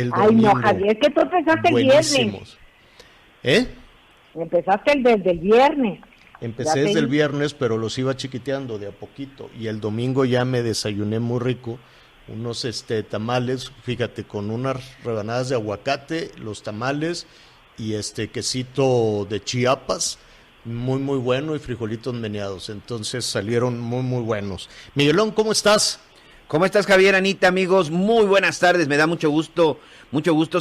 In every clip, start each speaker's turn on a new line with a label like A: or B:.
A: el
B: Ay, no,
A: domingo.
B: Javier, que tú empezaste el viernes.
A: Buenísimos. ¿Eh?
B: Empezaste desde el viernes.
A: Empecé desde el viernes, pero los iba chiquiteando de a poquito. Y el domingo ya me desayuné muy rico. Unos tamales, fíjate, con unas rebanadas de aguacate, los tamales y quesito de Chiapas, muy muy bueno, y frijolitos meneados. Entonces salieron muy muy buenos. Miguelón, ¿cómo estás?
C: ¿Cómo estás, Javier, Anita, amigos? Muy buenas tardes, me da mucho gusto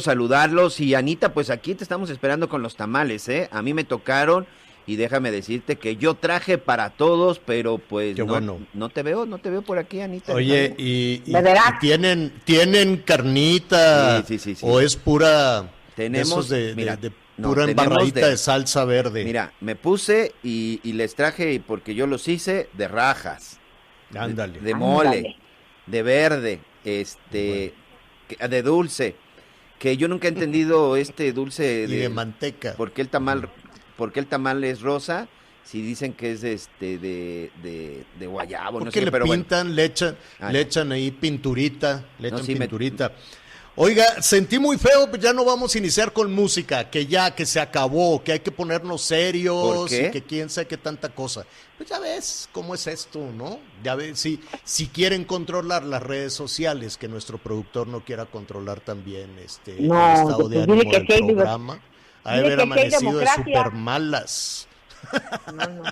C: saludarlos. Y Anita, pues aquí te estamos esperando con los tamales, ¿eh? A mí me tocaron y déjame decirte que yo traje para todos, pero pues
A: Qué bueno.
C: no te veo por aquí, Anita.
A: Oye,
B: ¿De veras?
A: y tienen carnita
C: Sí.
A: o es pura
C: Tenemos,
A: de esos
C: mira,
A: de
C: no,
A: pura
C: tenemos
A: embarradita de salsa verde.
C: Mira, me puse y les traje, porque yo los hice, de rajas,
A: Ándale.
C: de mole,
B: Ándale.
C: de verde, de dulce, que yo nunca he entendido este dulce
A: Y de manteca.
C: ¿por qué el tamal es rosa? Si dicen que es de guayabo, no
A: Porque
C: sé,
A: le
C: pero
A: pintan,
C: bueno.
A: le echan ahí pinturita,
C: No, sí,
A: pinturita. Oiga, sentí muy feo, pues ya no vamos a iniciar con música, que se acabó, que hay que ponernos serios.
C: ¿Por qué?
A: Y que quién sabe qué tanta cosa. Pues ya ves cómo es esto, ¿no? Ya ves, si quieren controlar las redes sociales, que nuestro productor no quiera controlar también
B: No,
A: el estado de
B: pues dile
A: ánimo
B: que
A: del
B: sí hay
A: programa, ha de
B: dile
A: haber
B: que sí hay
A: amanecido de
B: democracia.
A: súper malas.
B: No.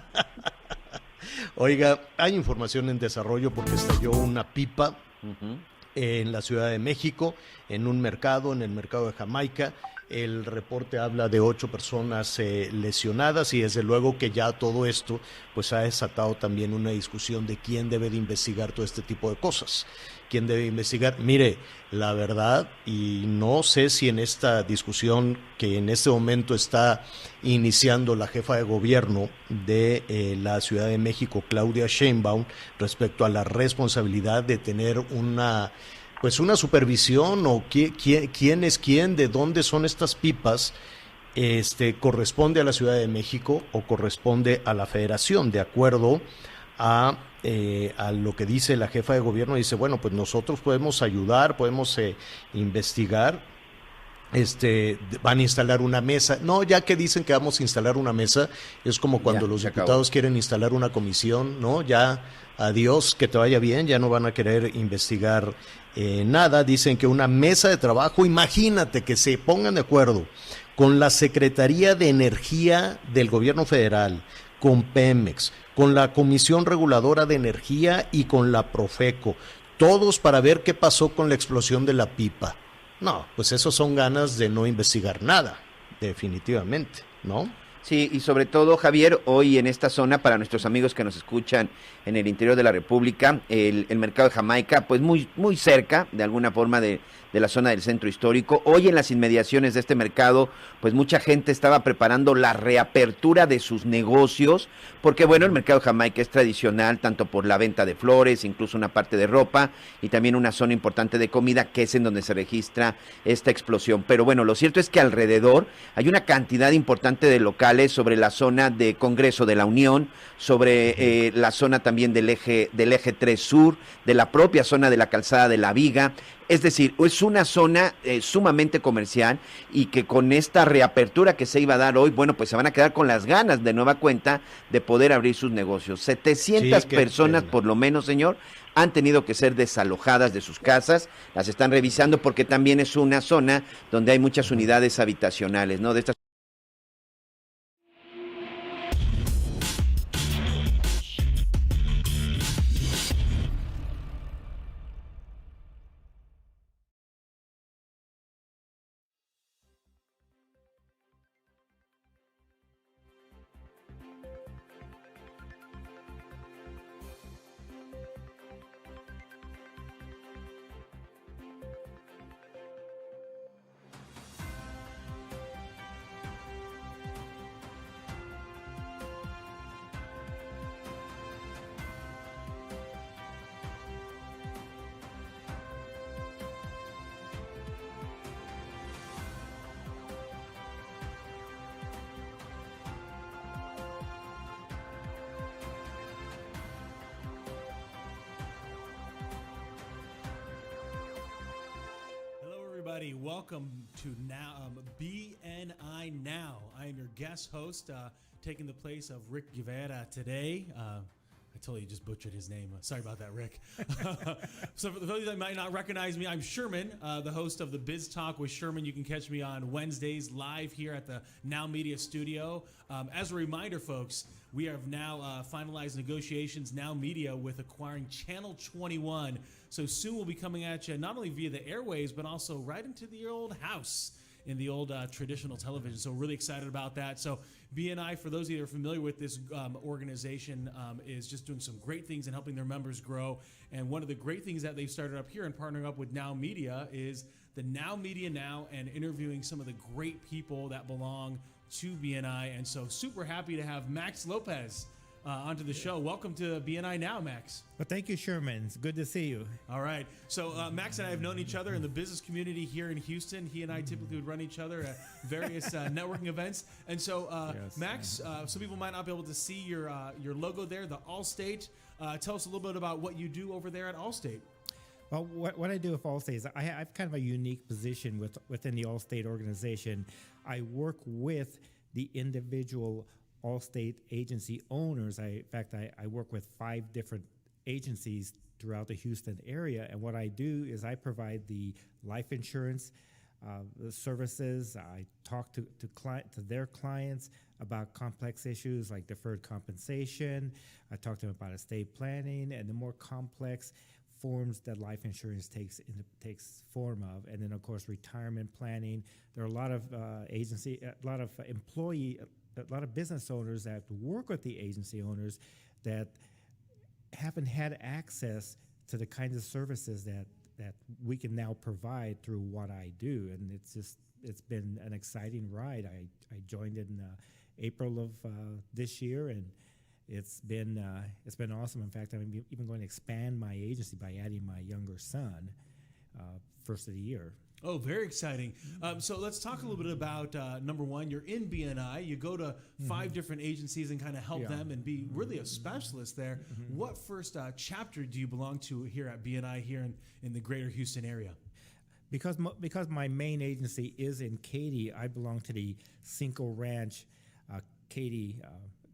A: Oiga, hay información en desarrollo porque estalló una pipa
C: Ujú.
A: en la Ciudad de México, en un mercado, en el mercado de Jamaica. El reporte habla de 8 personas lesionadas, y desde luego que ya todo esto pues ha desatado también una discusión de quién debe de investigar todo este tipo de cosas. ¿Quién debe investigar? Mire, la verdad, y no sé si en esta discusión que en este momento está iniciando la jefa de gobierno de la Ciudad de México, Claudia Sheinbaum, respecto a la responsabilidad de tener una supervisión, o quién es quién, de dónde son estas pipas, corresponde a la Ciudad de México o corresponde a la Federación, de acuerdo a lo que dice la jefa de gobierno. Dice, bueno, pues nosotros podemos ayudar, podemos investigar. Van a instalar una mesa. No, ya que dicen que vamos a instalar una mesa, es como cuando
C: Ya,
A: los
C: se
A: diputados
C: acabó.
A: quieren instalar una comisión, ¿no? Ya, adiós, que te vaya bien, ya no van a querer investigar nada. Dicen que una mesa de trabajo, imagínate que se pongan de acuerdo con la Secretaría de Energía del Gobierno Federal, con Pemex, con la Comisión Reguladora de Energía y con la Profeco, todos para ver qué pasó con la explosión de la pipa. No, pues eso son ganas de no investigar nada, definitivamente, ¿no?
C: Sí, y sobre todo, Javier, hoy en esta zona, para nuestros amigos que nos escuchan en el interior de la República, el mercado de Jamaica, pues muy cerca, de alguna forma, de la zona del centro histórico. Hoy en las inmediaciones de este mercado, pues mucha gente estaba preparando la reapertura de sus negocios, porque bueno, el mercado de Jamaica es tradicional, tanto por la venta de flores, incluso una parte de ropa, y también una zona importante de comida, que es en donde se registra esta explosión. Pero bueno, lo cierto es que alrededor hay una cantidad importante de locales sobre la zona de Congreso de la Unión, sobre la zona también del eje 3 Sur, de la propia zona de la Calzada de la Viga. Es decir, es una zona sumamente comercial, y que con esta reapertura que se iba a dar hoy, bueno, pues se van a quedar con las ganas de nueva cuenta de poder abrir sus negocios. 700
A: Sí, qué
C: personas
A: pena.
C: por lo menos, señor, han tenido que ser desalojadas de sus casas. Las están revisando porque también es una zona donde hay muchas unidades habitacionales, ¿no? De estas.
D: everybody. Welcome to BNI Now. I am your guest host, taking the place of Rick Guevara today. I totally just butchered his name. Sorry about that, Rick. So for those that might not recognize me, I'm Sherman, the host of the Biz Talk with Sherman. You can catch me on Wednesdays live here at the Now Media studio. As a reminder, folks, we have now finalized negotiations, Now Media, with acquiring Channel 21. So soon we'll be coming at you not only via the airwaves, but also right into the old house in the old traditional television. So really excited about that. So BNI, for those of you that are familiar with this organization, is just doing some great things and helping their members grow. And one of the great things that they've started up here and partnering up with Now Media is the Now Media Now, and interviewing some of the great people that belong to BNI. And so super happy to have Max Lopez onto the show. Welcome to BNI Now, Max.
E: Well, thank you, Sherman. It's good to see you.
D: All right. So Max and I have known each other in the business community here in Houston. He and I typically would run each other at various networking events. And so,
E: Yes.
D: Max, some people might not be able to see your logo there, the Allstate. Tell us a little bit about what you do over there at Allstate.
E: Well, what I do with Allstate is I have kind of a unique position within the Allstate organization. I work with the individual Allstate agency owners. In fact, I work with 5 different agencies throughout the Houston area, and what I do is I provide the life insurance services. I talk to their clients about complex issues like deferred compensation. I talk to them about estate planning and the more complex forms that life insurance takes form of, and then of course retirement planning. There are a lot of a lot of business owners that work with the agency owners that haven't had access to the kinds of services that we can now provide through what I do. And it's been an exciting ride. I joined in April of this year, and it's been awesome. In fact, I'm even going to expand my agency by adding my younger son first of the year.
D: Oh, very exciting. So let's talk a little bit about, number one, you're in BNI. You go to 5 different agencies and kind of help them and be really a specialist there. What first chapter do you belong to here at BNI here in the greater Houston area?
E: Because my main agency is in Katy, I belong to the Cinco Ranch Katy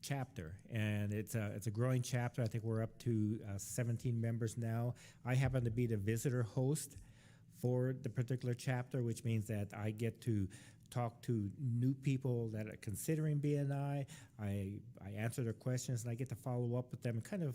E: chapter, and it's a growing chapter. I think we're up to 17 members now. I happen to be the visitor host for the particular chapter, which means that I get to talk to new people that are considering BNI. I answer their questions, and I get to follow up with them and kind of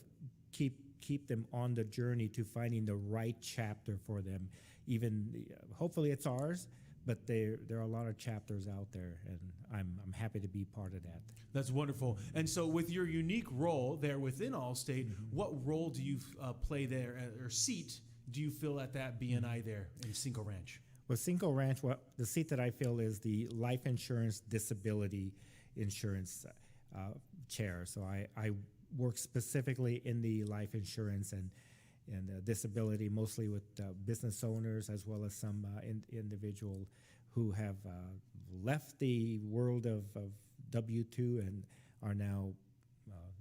E: keep them on the journey to finding the right chapter for them. Even hopefully it's ours, but there are a lot of chapters out there, and I'm happy to be part of that.
D: That's wonderful. And so with your unique role there within Allstate, what role do you play there, or seat do you fill at that BNI there in Cinco Ranch?
E: Well, Cinco Ranch, the seat that I fill is the life insurance disability insurance chair. So I work specifically in the life insurance and disability, mostly with business owners as well as some individual who have left the world of W-2 and are now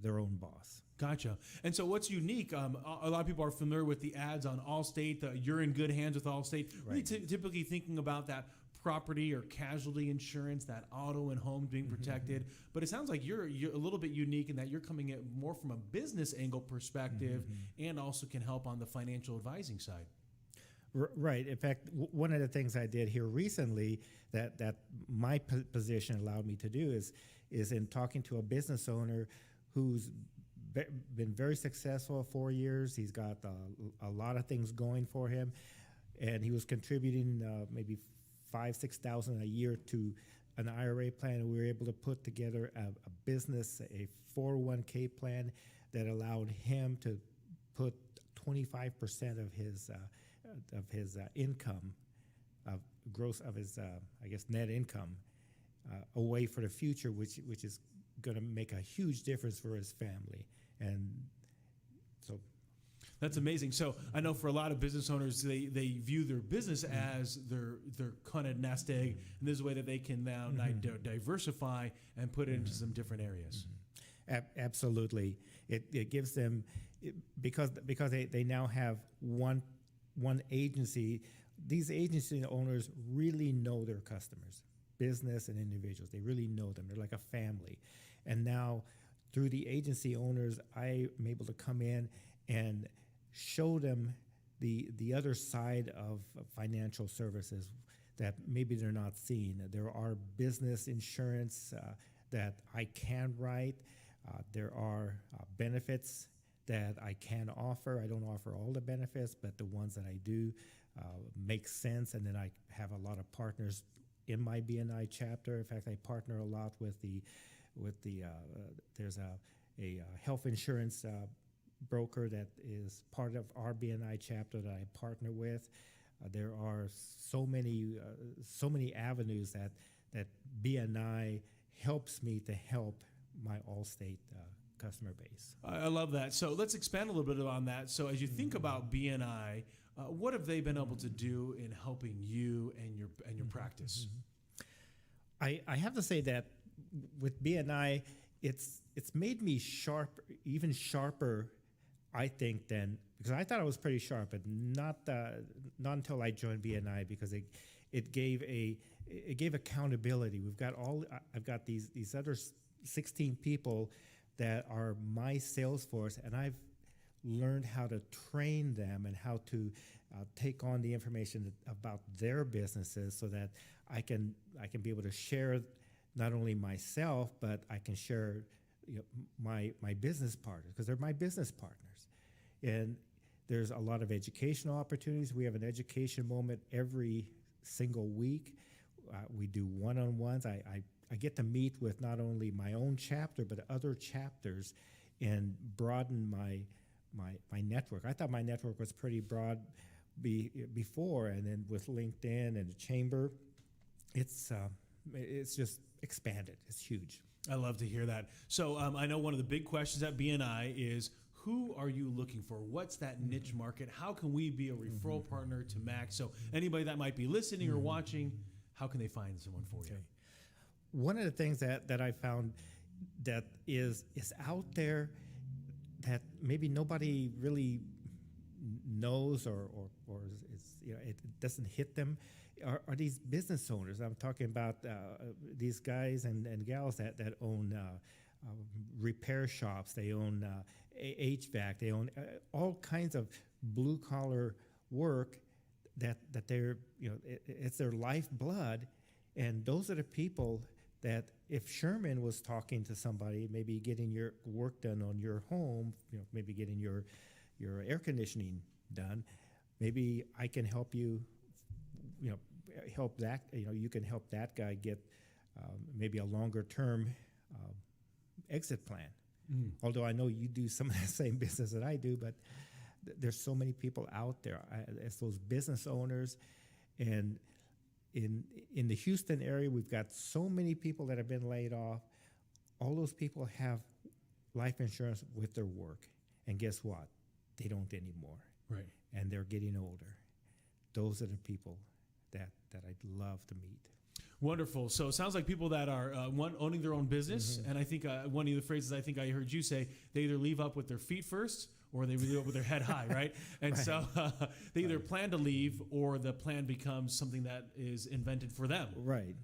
E: their own boss.
D: Gotcha. And so what's unique, a lot of people are familiar with the ads on Allstate, you're in good hands with Allstate, really typically thinking about that property or casualty insurance, that auto and home being protected. But it sounds like you're a little bit unique in that you're coming at more from a business angle perspective and also can help on the financial advising side.
E: Right. In fact, one of the things I did here recently that my position allowed me to do is in talking to a business owner who's been very successful 4 years. He's got a lot of things going for him, and he was contributing maybe $5,000-6,000 a year to an IRA plan, and we were able to put together a 401k plan that allowed him to put 25% of his income, net income, away for the future, which is going to make a huge difference for his family. And so
D: that's amazing. So I know for a lot of business owners, they view their business as their kind of nest egg, and this is a way that they can now diversify and put it into some different areas.
E: Absolutely, it gives them because they now have one agency these agency owners really know their customers, business and individuals. They really know them. They're like a family. And now through the agency owners, I am able to come in and show them the other side of financial services that maybe they're not seeing. There are business insurance that I can write. There are benefits that I can offer. I don't offer all the benefits, but the ones that I do make sense. And then I have a lot of partners in my BNI chapter. In fact, I partner a lot with there's a health insurance broker that is part of our BNI chapter that I partner with. There are so many avenues that BNI helps me to help my Allstate customer base.
D: I love that. So let's expand a little bit on that. So as you think about BNI, what have they been able to do in helping you and your practice?
E: I have to say that with BNI, it's made me even sharper, I think, than, because I thought I was pretty sharp, but not until I joined BNI, because it gave accountability. I've got these other 16 people that are my sales force, and I've learned how to train them and how to take on the information about their businesses, so that I can be able to share not only myself, but I can share my business partners, because they're my business partners. And there's a lot of educational opportunities. We have an education moment every single week. We do one-on-ones. I get to meet with not only my own chapter, but other chapters, and broaden my network. I thought my network was pretty broad before, and then with LinkedIn and the chamber, it's just expanded. It's huge.
D: I love to hear that. So I know one of the big questions at BNI is, who are you looking for? What's that niche market? How can we be a referral partner to Max? So anybody that might be listening or watching, how can they find someone for you?
E: One of the things that I found that is out there that maybe nobody really knows or is, it doesn't hit them are these business owners. I'm talking about these guys and gals that own repair shops. They own HVAC. They own all kinds of blue collar work that they're, it's their lifeblood. And those are the people that, if Sherman was talking to somebody, maybe getting your work done on your home, maybe getting your air conditioning done, maybe I can help you, help that, you can help that guy get maybe a longer term exit plan. Although I know you do some of the same business that I do, but there's so many people out there. It's those business owners. And in the Houston area, we've got so many people that have been laid off. All those people have life insurance with their work. And guess what? They don't anymore.
D: Right.
E: And they're getting older. Those are the people that I'd love to meet.
D: Wonderful. So it sounds like people that are owning their own business, and I think one of the phrases I think I heard you say, they either leave up with their feet first, or they leave up with their head high, right? And
E: Right.
D: so they either plan to leave, or the plan becomes something that is invented for them.
E: Right.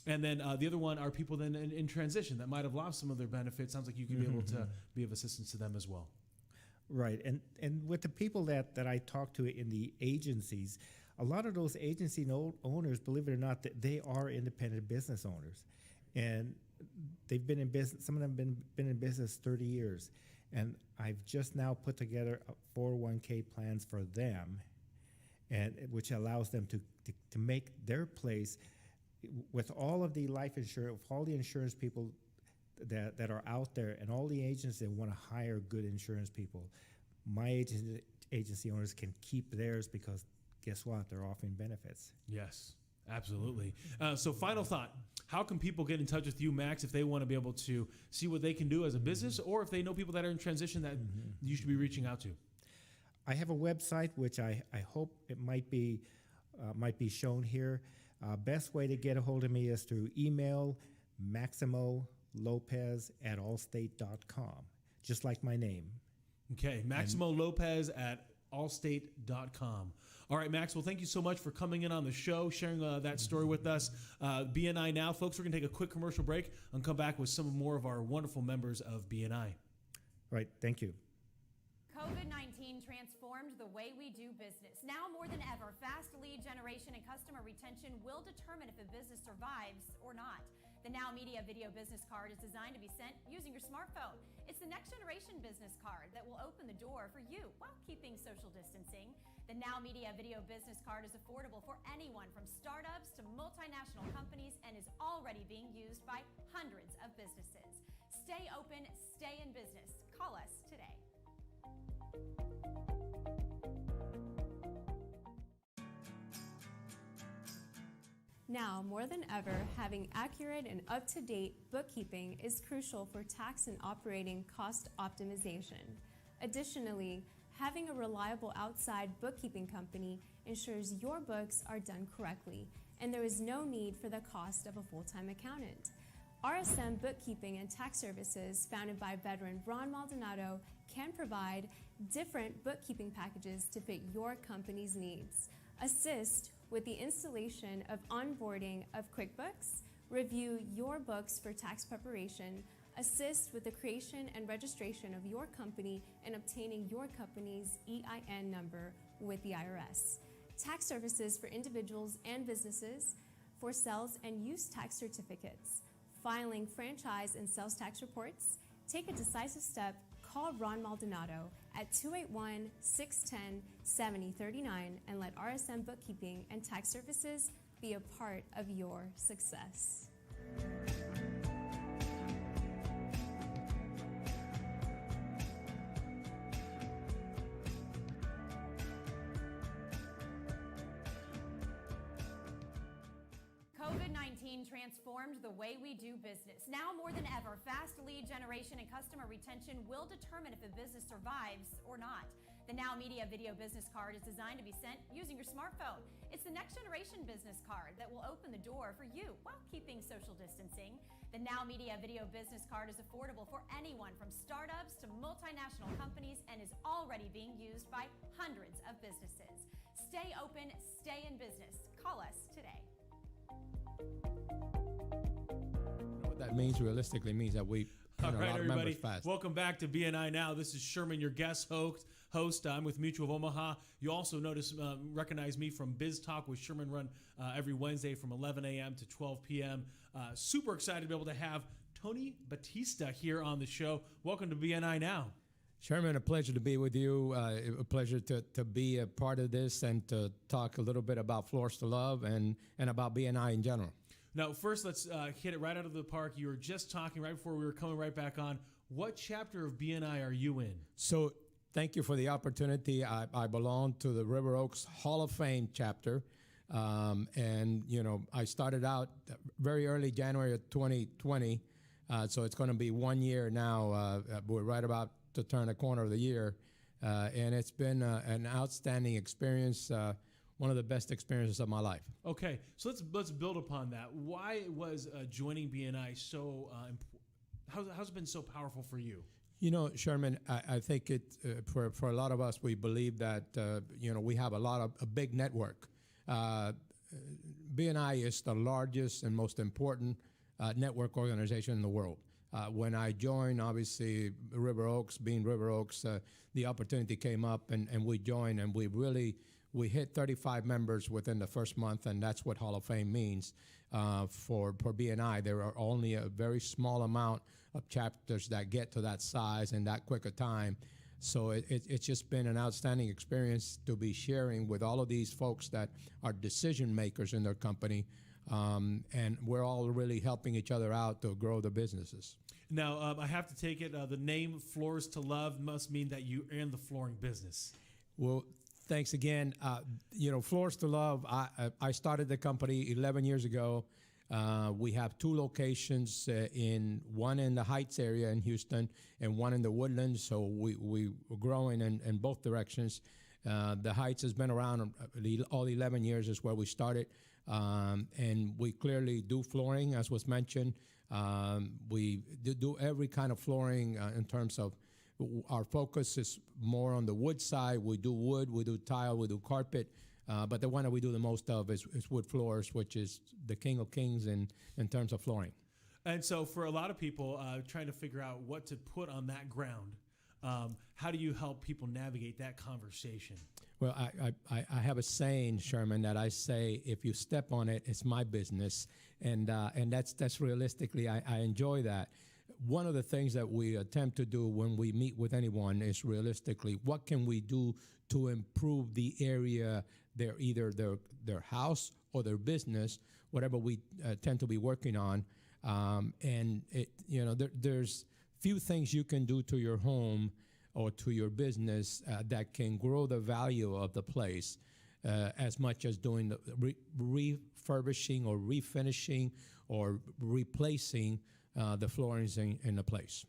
D: And then the other one are people then in transition that might have lost some of their benefits. Sounds like you can be able to be of assistance to them as well.
E: Right. And with the people that I talk to in the agencies, a lot of those agency owners, believe it or not, that they are independent business owners. And they've been in business, some of them been in business 30 years. And I've just now put together 401k plans for them, and which allows them to make their place with all of the life insurance, with all the insurance people that are out there, and all the agents that want to hire good insurance people. My agency owners can keep theirs, because guess what? They're offering benefits.
D: Yes, absolutely. So final thought, how can people get in touch with you, Max, if they want to be able to see what they can do as a business, or if they know people that are in transition that you should be reaching out to?
E: I have a website, which I hope it might be shown here. Best way to get a hold of me is through email, maximolopez@allstate.com, just like my name.
D: Okay, Maximo Lopez at allstate.com. All right, Max, well, thank you so much for coming in on the show, sharing that story with us. BNI Now, folks, we're going to take a quick commercial break and come back with some more of our wonderful members of BNI.
E: Right, thank you.
F: COVID-19 transformed the way we do business. Now more than ever, fast lead generation and customer retention will determine if a business survives or not. The NowMedia Video Business Card is designed to be sent using your smartphone. It's the next generation business card that will open the door for you while keeping social distancing. The NowMedia Video Business Card is affordable for anyone from startups to multinational companies and is already being used by hundreds of businesses. Stay open, stay in business. Call us today.
G: Now, more than ever, having accurate and up-to-date bookkeeping is crucial for tax and operating cost optimization. Additionally, having a reliable outside bookkeeping company ensures your books are done correctly, and there is no need for the cost of a full-time accountant. RSM Bookkeeping and Tax Services, founded by veteran Ron Maldonado, can provide different bookkeeping packages to fit your company's needs. Assist with the installation of onboarding of QuickBooks, review your books for tax preparation, assist with the creation and registration of your company and obtaining your company's EIN number with the IRS. Tax services for individuals and businesses, for sales and use tax certificates, filing franchise and sales tax reports. Take a decisive step. Call Ron Maldonado at 281-610-7039 and let RSM Bookkeeping and Tax Services be a part of your success.
F: COVID-19 transformed the way we do business. Now more than ever, fast lead generation and customer retention will determine if a business survives or not. The NowMedia Video Business Card is designed to be sent using your smartphone. It's the next generation business card that will open the door for you while keeping social distancing. The NowMedia Video Business Card is affordable for anyone from startups to multinational companies and is already being used by hundreds of businesses. Stay open, stay in business. Call us today.
H: What that means realistically means that we
D: All right,
H: a lot of
D: everybody.
H: members fast.
D: Welcome back to BNI Now. This is Sherman, your guest host. I'm with Mutual of Omaha. You also recognize me from Biz Talk with Sherman Run every Wednesday from 11 a.m. to 12 p.m. Super excited to be able to have Tony Batista here on the show. Welcome to BNI Now.
H: Sherman, a pleasure to be with you. A pleasure to be a part of this and to talk a little bit about Floors to Love and about BNI in general.
D: Now, first, let's hit it right out of the park. You were just talking right before we were coming right back on. What chapter of BNI are you in?
H: So thank you for the opportunity. I belong to the River Oaks Hall of Fame chapter. And, you know, I started out very early January of 2020. So it's going to be 1 year now. We're right about to turn the corner of the year. And it's been an outstanding experience. One of the best experiences of my life.
D: Okay, so let's build upon that. Why was joining BNI so how's it been so powerful for you?
H: You know, Sherman, I think it for a lot of us, we believe that you know, we have a big network. BNI is the largest and most important network organization in the world. When I joined, obviously, River Oaks, being River Oaks, the opportunity came up and we joined, and we hit 35 members within the first month, and that's what Hall of Fame means for BNI. There are only a very small amount of chapters that get to that size in that quick a time. So it's just been an outstanding experience to be sharing with all of these folks that are decision makers in their company, and we're all really helping each other out to grow the businesses.
D: Now, I have to take it, the name Floors to Love must mean that you are in the flooring business.
H: Well, thanks again. You know, Floors to Love, I started the company 11 years ago. We have two locations, one in the Heights area in Houston and one in the Woodlands. So we're growing in both directions. The Heights has been around all 11 years is where we started. And we clearly do flooring, as was mentioned. We do every kind of flooring in terms of Our focus is more on the wood side. We do wood, we do tile, we do carpet. But the one that we do the most of is wood floors, which is the king of kings in terms of flooring.
D: And so for a lot of people trying to figure out what to put on that ground, how do you help people navigate that conversation?
H: Well, I have a saying, Sherman, that I say, if you step on it, it's my business. And that's realistically, I enjoy that. One of the things that we attempt to do when we meet with anyone is realistically, what can we do to improve the area, either their house or their business, whatever we tend to be working on. And there's few things you can do to your home or to your business that can grow the value of the place as much as doing the refurbishing or refinishing or replacing the floorings in the place.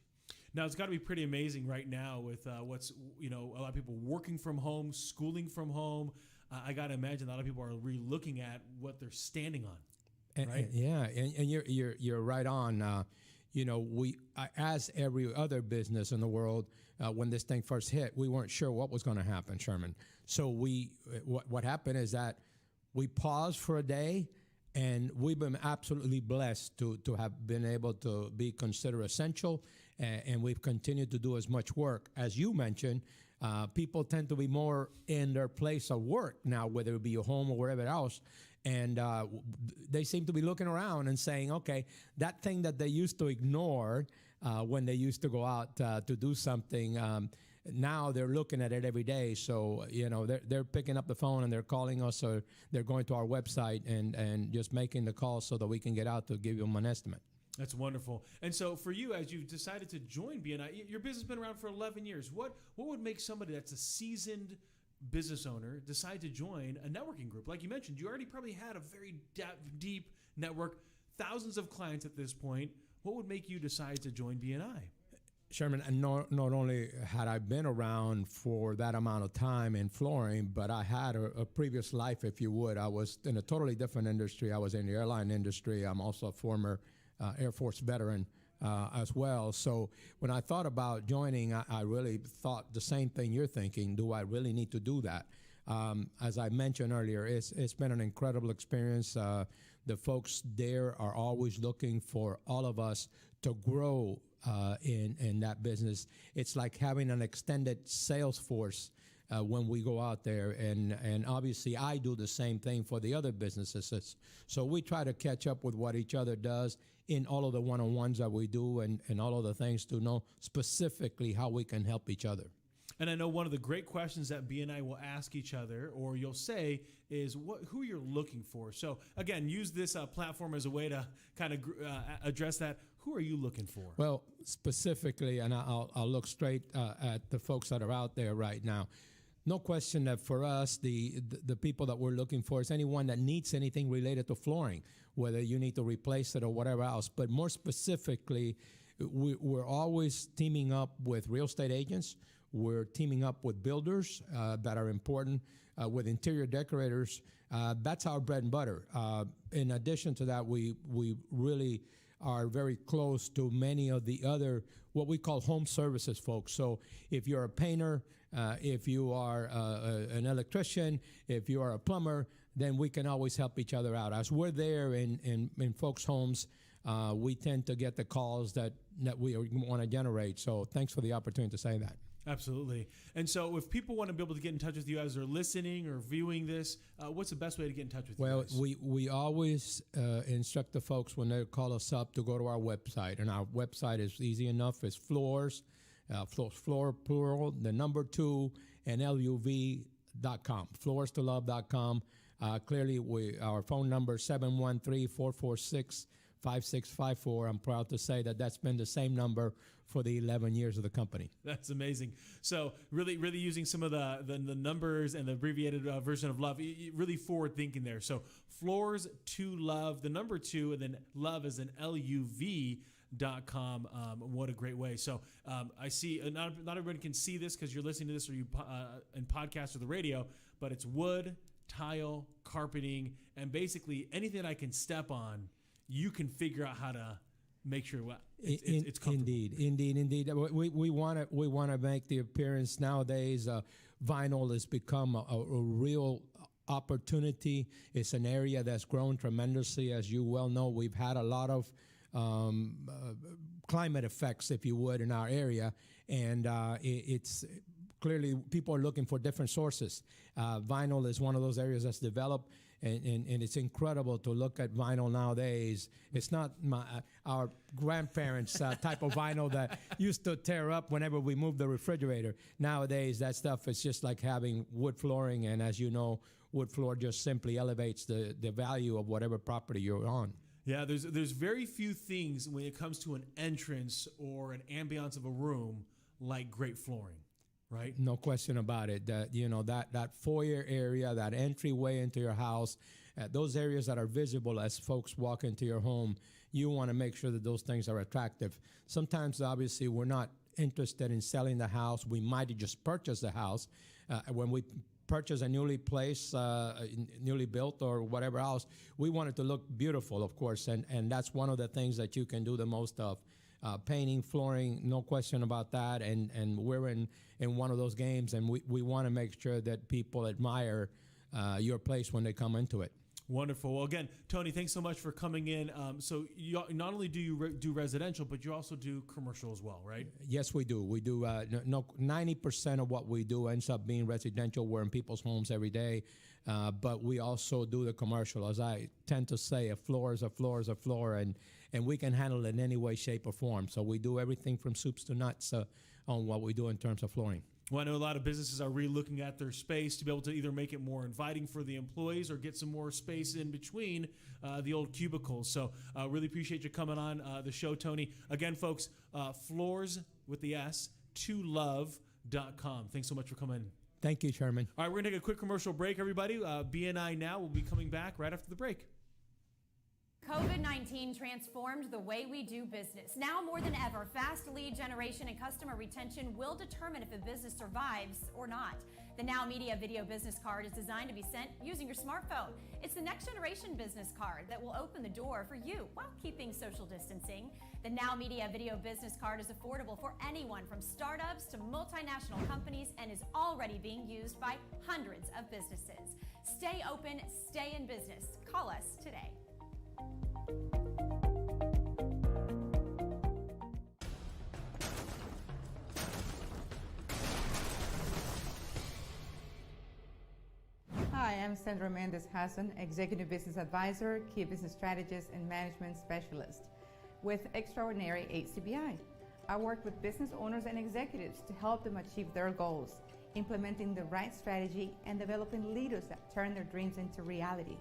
D: Now, it's got to be pretty amazing right now with what's, a lot of people working from home, schooling from home. I got to imagine a lot of people are re-looking at what they're standing on, right?
H: And you're right on. As every other business in the world, when this thing first hit, we weren't sure what was going to happen, Sherman. So what happened is that we paused for a day, and we've been absolutely blessed to have been able to be considered essential, and we've continued to do as much work. As you mentioned, people tend to be more in their place of work now, whether it be a home or wherever else, and they seem to be looking around and saying, okay, that thing that they used to ignore when they used to go out to do something, now they're looking at it every day. So, they're picking up the phone and they're calling us, or they're going to our website and just making the call so that we can get out to give them an estimate.
D: That's wonderful. And so for you, as you've decided to join BNI, your business has been around for 11 years. What would make somebody that's a seasoned business owner decide to join a networking group? Like you mentioned, you already probably had a very deep network, thousands of clients at this point. What would make you decide to join BNI?
H: Sherman, not only had I been around for that amount of time in flooring, but I had a previous life, if you would. I was in a totally different industry. I was in the airline industry. I'm also a former Air Force veteran as well. So when I thought about joining, I really thought the same thing you're thinking. Do I really need to do that? As I mentioned earlier, it's been an incredible experience. The folks there are always looking for all of us to grow in that business. It's like having an extended sales force when we go out there, and obviously I do the same thing for the other businesses. So we try to catch up with what each other does in all of the one-on-ones that we do, and all of the things to know specifically how we can help each other.
D: And I know one of the great questions that BNI will ask each other, or you'll say, is who you're looking for. So again, use this platform as a way to kind of address that. Who are you looking for?
H: Well, specifically, and I'll look straight at the folks that are out there right now. No question that for us, the people that we're looking for is anyone that needs anything related to flooring, whether you need to replace it or whatever else. But more specifically, we're always teaming up with real estate agents. We're teaming up with builders that are important, with interior decorators. That's our bread and butter. In addition to that, we really are very close to many of the other, what we call home services folks. So if you're a painter, if you are an electrician, if you are a plumber, then we can always help each other out. As we're there in folks' homes, we tend to get the calls that we want to generate. So thanks for the opportunity to say that.
D: Absolutely. And so if people want to be able to get in touch with you as they're listening or viewing this, what's the best way to get in touch with you guys?
H: Well, we always instruct the folks when they call us up to go to our website. And our website is easy enough. It's floor plural, the number 2, and LUV.com, floorstolove.com. Clearly, our phone number is 713-446-5654. I'm proud to say that's been the same number for the 11 years of the company.
D: That's amazing. So really using some of the numbers and the abbreviated version of love, really forward thinking there. So floors to love, the number 2, and then love is an LUV.com. What a great way. So I see not everybody can see this because you're listening to this or you in podcast or the radio, but it's wood, tile, carpeting, and basically anything that I can step on, you can figure out how to make sure it's comfortable.
H: Indeed. We want to make the appearance nowadays. Vinyl has become a real opportunity. It's an area that's grown tremendously. As you well know, we've had a lot of climate effects, if you would, in our area, and it's clearly people are looking for different sources. Vinyl is one of those areas that's developed, and it's incredible to look at vinyl nowadays. It's not our grandparents' type of vinyl that used to tear up whenever we moved the refrigerator. Nowadays, that stuff is just like having wood flooring, and as you know, wood floor just simply elevates the value of whatever property you're on.
D: Yeah, there's very few things when it comes to an entrance or an ambiance of a room like great flooring, right?
H: No question about it. That foyer area, that entryway into your house, those areas that are visible as folks walk into your home, you want to make sure that those things are attractive. Sometimes, obviously, we're not interested in selling the house. We might just purchase the house. When we purchase a newly built or whatever else, we want it to look beautiful, of course, and that's one of the things that you can do the most of. Painting, flooring, no question about that, and we're in one of those games, and we want to make sure that people admire your place when they come into it.
D: Wonderful. Well, again, Tony, thanks so much for coming in. So you not only do you do residential, but you also do commercial as well, right?
H: Yes, we do. We do 90% of what we do ends up being residential. We're in people's homes every day, but we also do the commercial. As I tend to say, a floor is a floor is a floor, and we can handle it in any way, shape, or form. So we do everything from soups to nuts on what we do in terms of flooring.
D: Well, I know a lot of businesses are re-looking at their space to be able to either make it more inviting for the employees or get some more space in between the old cubicles. So really appreciate you coming on the show, Tony. Again, folks, floors with the S, tolove.com. Thanks so much for coming in.
H: Thank you, Chairman.
D: All right, we're going to take a quick commercial break, everybody. BNI Now will be coming back right after the break.
F: COVID-19 transformed the way we do business. Now more than ever, fast lead generation and customer retention will determine if a business survives or not. The NowMedia video business card is designed to be sent using your smartphone. It's the next generation business card that will open the door for you while keeping social distancing. The NowMedia video business card is affordable for anyone from startups to multinational companies and is already being used by hundreds of businesses. Stay open, stay in business. Call us today.
I: Hi, I'm Sandra Mendez-Hassan, Executive Business Advisor, Key Business Strategist, and Management Specialist with Extraordinary HCBI. I work with business owners and executives to help them achieve their goals, implementing the right strategy and developing leaders that turn their dreams into reality.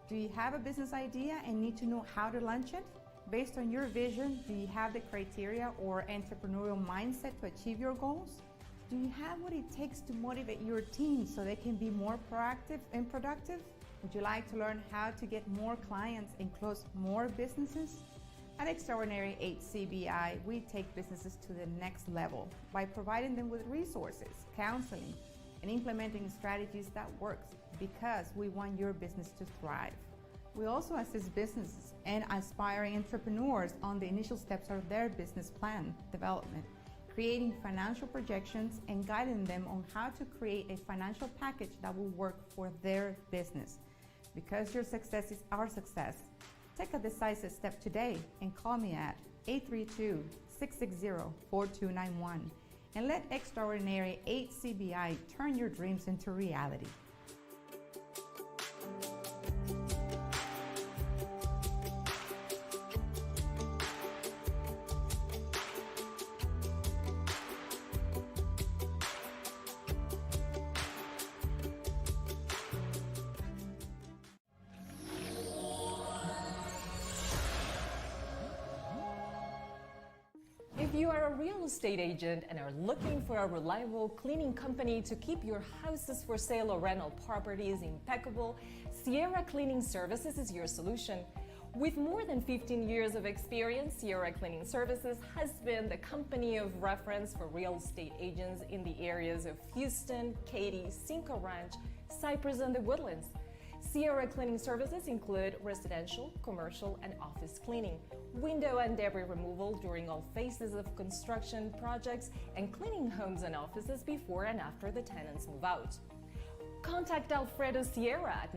I: Do you have a business idea and need to know how to launch it? Based on your vision, do you have the criteria or entrepreneurial mindset to achieve your goals? Do you have what it takes to motivate your team so they can be more proactive and productive? Would you like to learn how to get more clients and close more businesses? At Extraordinary HCBI, we take businesses to the next level by providing them with resources, counseling, and implementing strategies that works because we want your business to thrive. We also assist businesses and aspiring entrepreneurs on the initial steps of their business plan development, creating financial projections and guiding them on how to create a financial package that will work for their business. Because your success is our success, take a decisive step today and call me at 832-660-4291 and let Extraordinary HCBI turn your dreams into reality.
J: If you are a real estate agent and are looking for a reliable cleaning company to keep your houses for sale or rental properties impeccable, Sierra Cleaning Services is your solution. With more than 15 years of experience, Sierra Cleaning Services has been the company of reference for real estate agents in the areas of Houston, Katy, Cinco Ranch, Cypress, and the Woodlands. Sierra cleaning services include residential, commercial, and office cleaning, window and debris removal during all phases of construction projects, and cleaning homes and offices before and after the tenants move out. Contact Alfredo Sierra at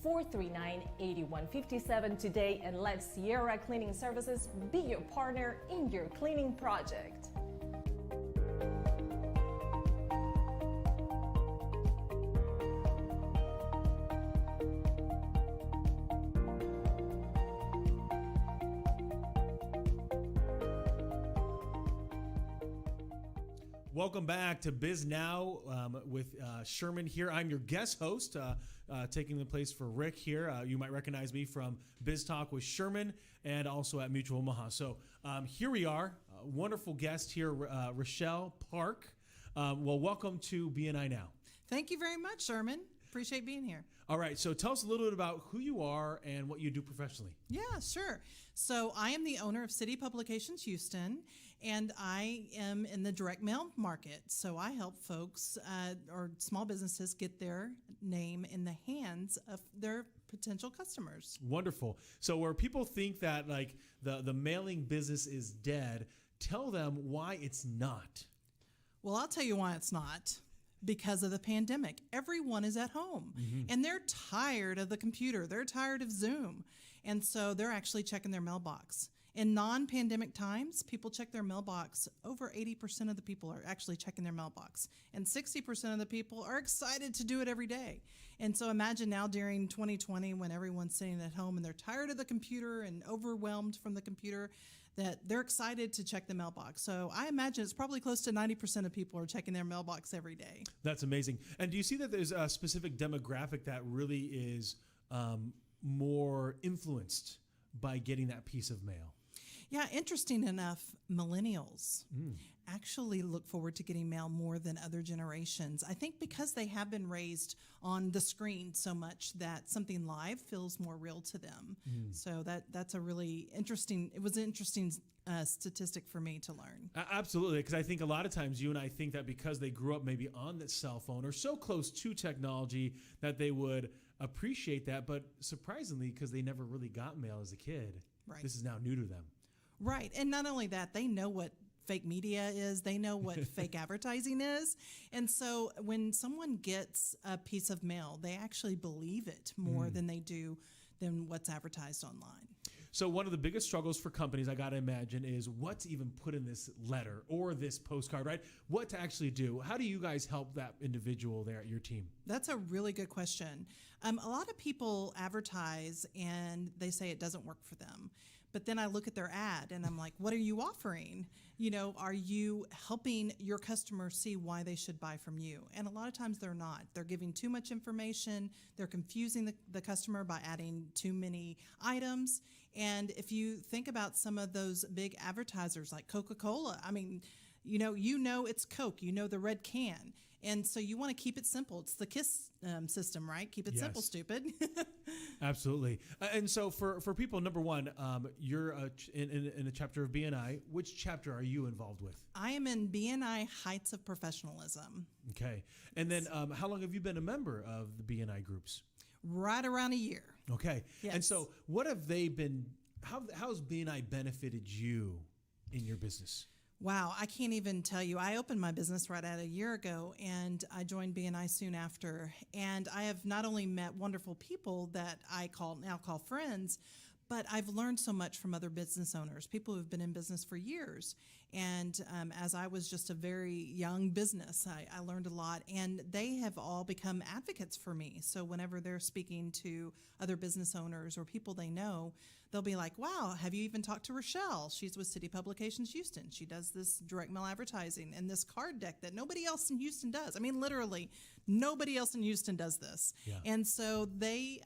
J: 913-439-8157 today and let Sierra Cleaning Services be your partner in your cleaning project.
D: Welcome back to Biz Now with Sherman here. I'm your guest host, taking the place for Rick here. You might recognize me from Biz Talk with Sherman and also at Mutual Omaha. So here we are, a wonderful guest here, Rochelle Park. Well, welcome to BNI Now.
K: Thank you very much, Sherman. Appreciate being here.
D: All right, so tell us a little bit about who you are and what you do professionally.
K: Yeah, sure. So I am the owner of City Publications Houston, and I am in the direct mail market. So I help folks or small businesses get their name in the hands of their potential customers.
D: Wonderful. So where people think that like the mailing business is dead, tell them why it's not.
K: Well, I'll tell you why it's not. Because of the pandemic. Everyone is at home and they're tired of the computer. They're tired of Zoom. And so they're actually checking their mailbox. In non-pandemic times, people check their mailbox. Over 80% of the people are actually checking their mailbox. And 60% of the people are excited to do it every day. And so imagine now during 2020 when everyone's sitting at home and they're tired of the computer and overwhelmed from the computer, that they're excited to check the mailbox. So I imagine it's probably close to 90% of people are checking their mailbox every day.
D: That's amazing. And do you see that there's a specific demographic that really is more influenced by getting that piece of mail?
K: Yeah, interesting enough, millennials actually look forward to getting mail more than other generations. I think because they have been raised on the screen so much that something live feels more real to them. So that's a really interesting, it was an interesting statistic for me to learn.
D: Absolutely, because I think a lot of times you and I think that because they grew up maybe on the cell phone or so close to technology that they would appreciate that, but surprisingly, because they never really got mail as a kid, this is now new to them.
K: Right, and not only that, they know what fake media is, they know what fake advertising is, and so when someone gets a piece of mail, they actually believe it more than they do than what's advertised online.
D: So one of the biggest struggles for companies, I got to imagine, is what to even put in this letter or this postcard, right? What to actually do. How do you guys help that individual there at your team?
K: That's a really good question. A lot of people advertise and they say it doesn't work for them. But then I look at their ad and I'm like, what are you offering? You know, are you helping your customer see why they should buy from you? And a lot of times they're not. They're giving too much information. They're confusing the customer by adding too many items. And if you think about some of those big advertisers like Coca-Cola, I mean, you know it's Coke, you know the red can. And so you want to keep it simple. It's the KISS system, right? Keep it simple, stupid.
D: Absolutely. And so for people, number one, you're in a chapter of BNI. Which chapter are you involved with?
K: I am in BNI Heights of Professionalism.
D: Okay. And then how long have you been a member of the BNI groups?
K: Right around a year.
D: Okay.
K: Yes.
D: And so what have they been, how has BNI benefited you in your business?
K: Wow, I can't even tell you. I opened my business right at a year ago, and I joined BNI soon after. And I have not only met wonderful people that I now call friends, but I've learned so much from other business owners, people who've been in business for years. And as I was just a very young business, I learned a lot, and they have all become advocates for me. So whenever they're speaking to other business owners or people they know, they'll be like, wow, have you even talked to Rochelle? She's with City Publications Houston. She does this direct mail advertising and this card deck that nobody else in Houston does. I mean, literally, nobody else in Houston does this. Yeah. And so they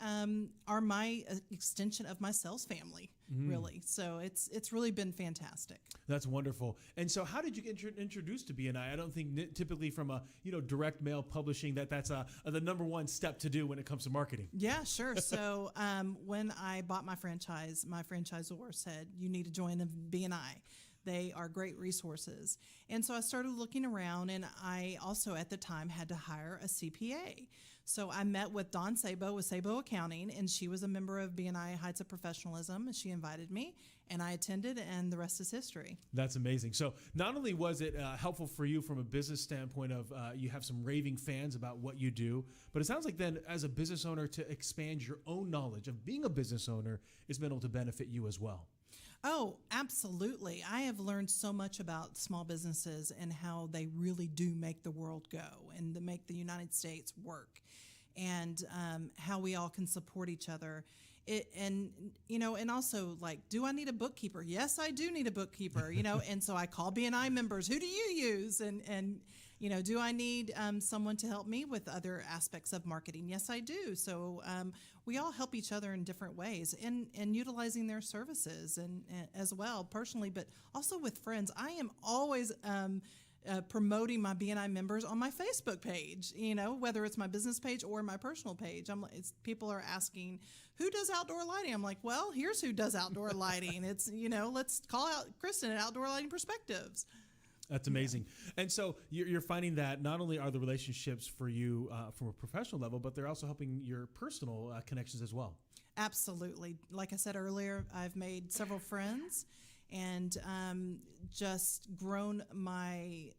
K: are my extension of my sales family, really. So it's really been fantastic.
D: That's wonderful. And so how did you get introduced to BNI? I don't think typically from a direct mail publishing that's the number one step to do when it comes to marketing.
K: Yeah, sure. So when I bought my franchise, my franchisor said, you need to join the BNI. They are great resources. And so I started looking around, and I also at the time had to hire a CPA. So I met with Dawn Sabo with Sabo Accounting, and she was a member of BNI Heights of Professionalism, and she invited me, and I attended, and the rest is history.
D: That's amazing. So not only was it helpful for you from a business standpoint of you have some raving fans about what you do, but it sounds like then as a business owner to expand your own knowledge of being a business owner has been able to benefit you as well.
K: Oh, absolutely. I have learned so much about small businesses and how they really do make the world go and to make the United States work, and how we all can support each other. And also, like, do I need a bookkeeper? Yes, I do need a bookkeeper, and so I call BNI members. Who do you use? And do I need someone to help me with other aspects of marketing? Yes, I do. So we all help each other in different ways, and utilizing their services and as well personally, but also with friends. I am always promoting my BNI members on my Facebook page, whether it's my business page or my personal page. People are asking, who does outdoor lighting? I'm like, well, here's who does outdoor lighting. It's, let's call out Kristen at Outdoor Lighting Perspectives.
D: That's amazing. And so you're finding that not only are the relationships for you from a professional level, but they're also helping your personal connections as well.
K: Absolutely. Like I said earlier, I've made several friends and just grown my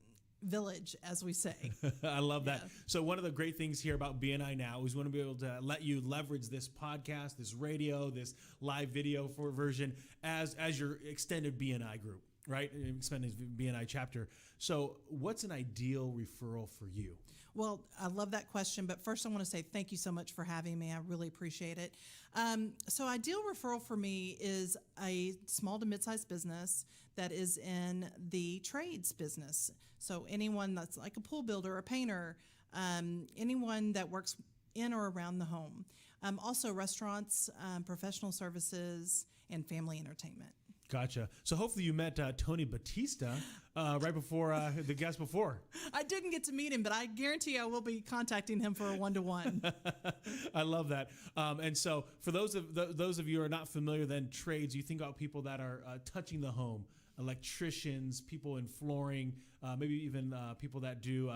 K: village, as we say.
D: I love that.
K: Yeah.
D: So one of the great things here about BNI Now is we want to be able to let you leverage this podcast, this radio, this live video version as your extended BNI group, right? Extended BNI chapter. So what's an ideal referral for you?
K: Well, I love that question, but first I want to say thank you so much for having me. I really appreciate it. So ideal referral for me is a small to mid-sized business that is in the trades business. So anyone that's like a pool builder, a painter, anyone that works in or around the home. Also restaurants, professional services, and family entertainment.
D: Gotcha. So hopefully you met Tony Batista right before the guest before.
K: I didn't get to meet him, but I guarantee I will be contacting him for a one-to-one.
D: I love that. And so for those of you who are not familiar, then trades, you think about people that are touching the home, electricians, people in flooring, maybe even people that do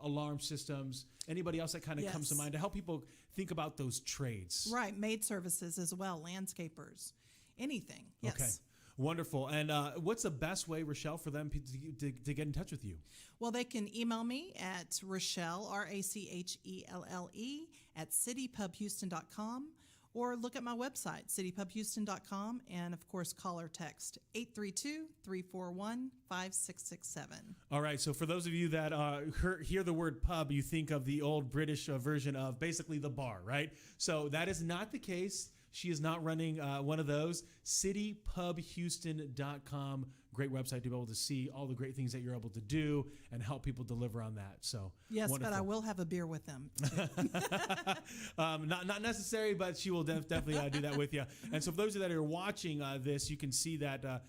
D: alarm systems. Anybody else that kind of comes to mind to help people think about those trades?
K: Right. Maid services as well, landscapers, anything. Yes. Okay.
D: Wonderful. And what's the best way, Rochelle, for them to get in touch with you?
K: Well, they can email me at Rochelle, Rachelle, at citypubhouston.com, or look at my website, citypubhouston.com, and, of course, call or text 832-341-5667.
D: All right. So for those of you that hear the word pub, you think of the old British version of basically the bar, right? So that is not the case. She is not running one of those. citypubhouston.com. Great website to be able to see all the great things that you're able to do and help people deliver on that. So
K: yes,
D: wonderful.
K: But I will have a beer with them.
D: Not necessary, but she will definitely do that with you. And so for those of you that are watching this, you can see that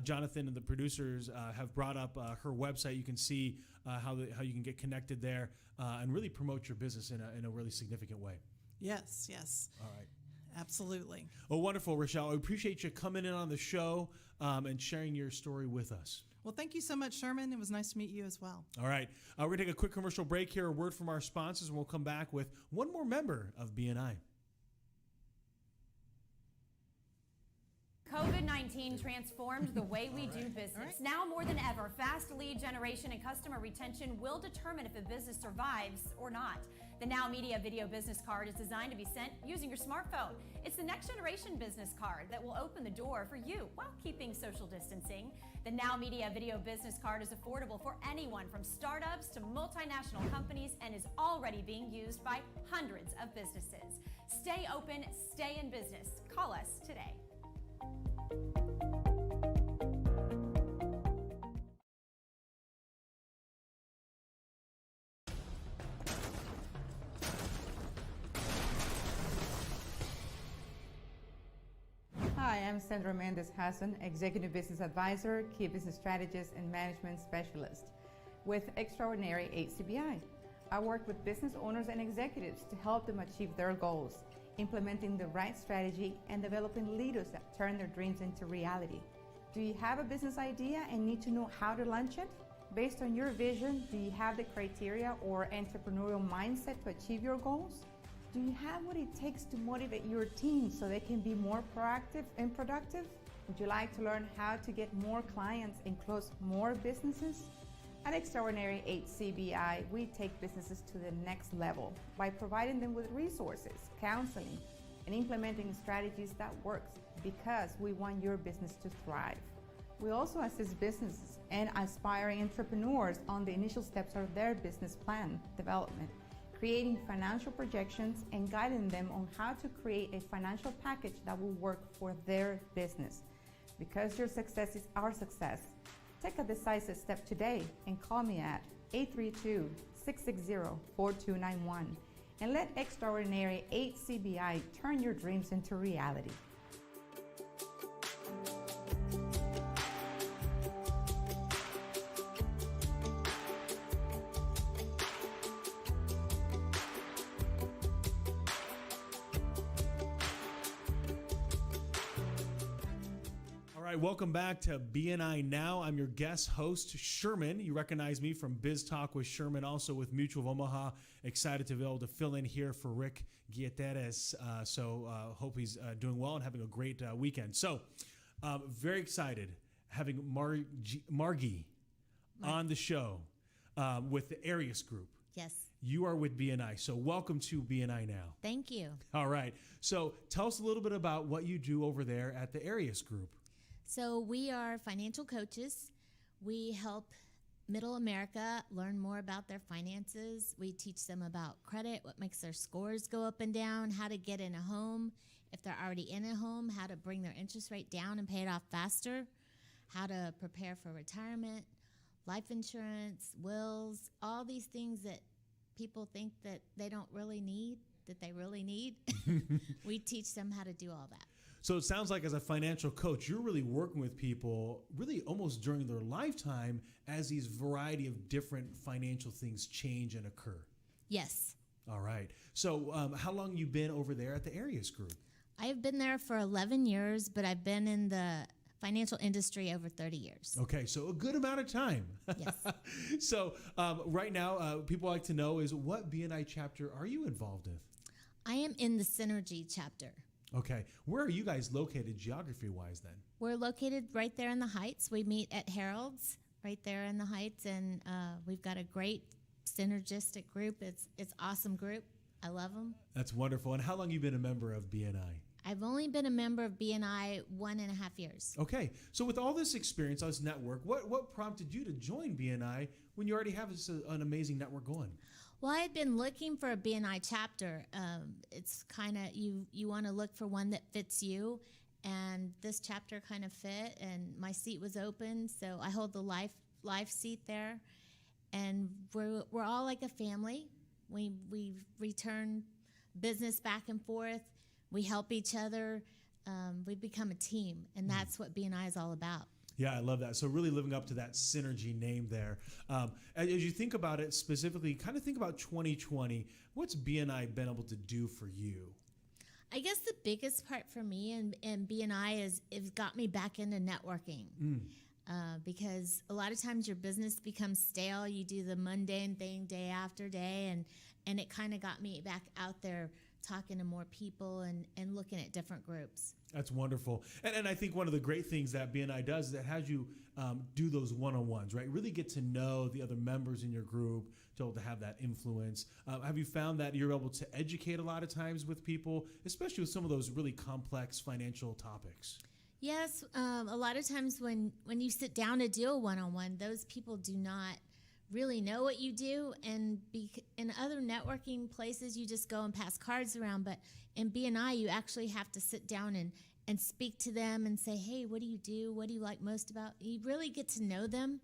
D: Jonathan and the producers have brought up her website. You can see how you can get connected there and really promote your business in a really significant way.
K: Yes, yes.
D: All right.
K: Absolutely.
D: Oh, wonderful, Rochelle. I appreciate you coming in on the show and sharing your story with us.
K: Well, thank you so much, Sherman. It was nice to meet you as well.
D: All right. We're going to take a quick commercial break here, a word from our sponsors, and we'll come back with one more member of BNI.
F: COVID-19 transformed the way we do business. Now more than ever, fast lead generation and customer retention will determine if a business survives or not. The NowMedia Video Business Card is designed to be sent using your smartphone. It's the next generation business card that will open the door for you while keeping social distancing. The NowMedia Video Business Card is affordable for anyone from startups to multinational companies and is already being used by hundreds of businesses. Stay open, stay in business. Call us today.
I: Hi, I'm Sandra Mendez-Hassan, Executive Business Advisor, Key Business Strategist, and Management Specialist with Extraordinary HCBI. I work with business owners and executives to help them achieve their goals, implementing the right strategy, and developing leaders that turn their dreams into reality. Do you have a business idea and need to know how to launch it? Based on your vision, do you have the criteria or entrepreneurial mindset to achieve your goals? Do you have what it takes to motivate your team so they can be more proactive and productive? Would you like to learn how to get more clients and close more businesses? At Extraordinary HCBI, we take businesses to the next level by providing them with resources, counseling, and implementing strategies that works because we want your business to thrive. We also assist businesses and aspiring entrepreneurs on the initial steps of their business plan development, creating financial projections and guiding them on how to create a financial package that will work for their business. Because your success is our success, take a decisive step today and call me at 832-660-4291 and let Extraordinary HCBI turn your dreams into reality.
D: Welcome back to BNI Now. I'm your guest host, Sherman. You recognize me from Biz Talk with Sherman, also with Mutual of Omaha. Excited to be able to fill in here for Rick Guiteres. Hope he's doing well and having a great weekend. So, very excited having Margie on the show with the Arius Group.
L: Yes.
D: You are with BNI, so welcome to BNI Now.
L: Thank you.
D: All right. So, tell us a little bit about what you do over there at the Arius Group.
L: So we are financial coaches. We help Middle America learn more about their finances. We teach them about credit, what makes their scores go up and down, how to get in a home, if they're already in a home, how to bring their interest rate down and pay it off faster, how to prepare for retirement, life insurance, wills, all these things that people think that they don't really need, that they really need. We teach them how to do all that.
D: So it sounds like as a financial coach, you're really working with people really almost during their lifetime as these variety of different financial things change and occur.
L: Yes.
D: All right. So how long you been over there at the Arius Group?
L: I've been there for 11 years, but I've been in the financial industry over 30 years.
D: Okay, so a good amount of time.
L: Yes.
D: So right now, people like to know is what BNI chapter are you involved with?
L: I am in the Synergy chapter.
D: Okay. Where are you guys located geography-wise then?
L: We're located right there in the Heights. We meet at Harold's right there in the Heights, and we've got a great synergistic group. It's awesome group. I love them.
D: That's wonderful. And how long have you been a member of BNI?
L: I've only been a member of BNI 1.5 years.
D: Okay. So with all this experience, this network, what prompted you to join BNI when you already have an amazing network going?
L: Well, I had been looking for a BNI chapter. It's kind of, you want to look for one that fits you, and this chapter kind of fit, and my seat was open, so I hold the life seat there, and we're all like a family. We return business back and forth. We help each other. We become a team, and that's what BNI is all about.
D: Yeah, I love that. So really living up to that synergy name there. As you think about it specifically, kind of think about 2020. What's BNI been able to do for you?
L: I guess the biggest part for me and BNI is it got me back into networking. Because a lot of times your business becomes stale. You do the mundane thing day after day, and it kind of got me back out there talking to more people and looking at different groups.
D: That's wonderful. And I think one of the great things that BNI does is it has you do those one-on-ones, right? Really get to know the other members in your group, to be able to have that influence. Have you found that you're able to educate a lot of times with people, especially with some of those really complex financial topics?
L: Yes. A lot of times when you sit down to do a one-on-one, those people do not really know what you do, and in other networking places you just go and pass cards around, but in BNI you actually have to sit down and speak to them and say, hey, what do you do? What do you like most about? You really get to know them,